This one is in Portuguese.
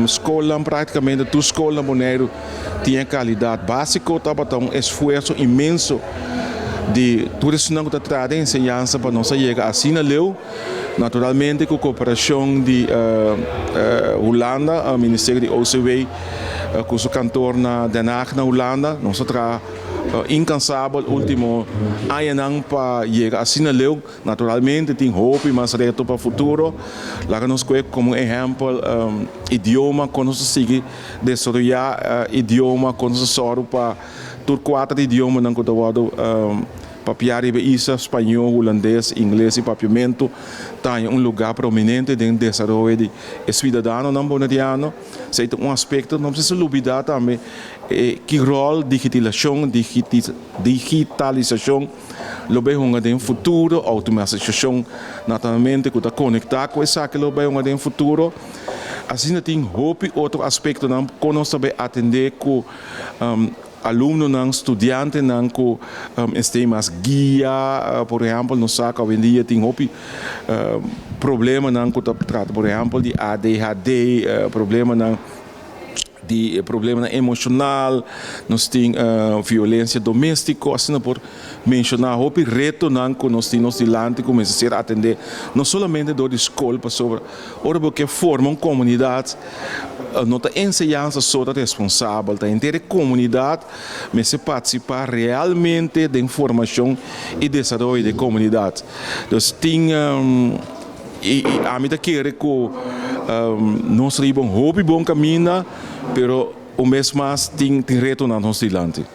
Escola praticamente tu escola Bonaire tinha qualidade básica, estava um esforço imenso de tudo isso não está trazendo ensinança para nós chegar assim na leu naturalmente com a cooperação de Holanda, o Ministério de OCW, com o cantor na Den Haag na Holanda, nós tra incansável último ano para chegar assim na leu naturalmente tem hope mas reto para o futuro lá que nós como exemplo idioma quando nós sigue desenvolver idioma quando nós soro para tur quatro idiomas não contato papiari isso espanhol, holandês, inglês e papiamento tem lugar prominente dentro do desenvolvimento de cidadão não bonadiano sei um aspecto não precisa olvidar também que rol digitalização lo bem um futuro automatização naturalmente que está conectado com essa que lo bem um futuro assim tem hope outro aspecto não nós também atender com aluno não estudante não com sistemas guia por exemplo no saca hoje em dia tem hope problema não com trata por exemplo de ADHD problema não de problema emocional, nós temos violência doméstica, assim por mencionar o reto que nós temos no começa a ser atender não somente do escola para sobre, ora porque forma uma comunidade, nota ensinança só responsável, da inteira comunidade, mas se participar realmente da informação e desenvolvimento da comunidade. Então tem e a mim quer que nós temos um hobby bom caminho, pero o mês mais tem retorno na nossa ilante.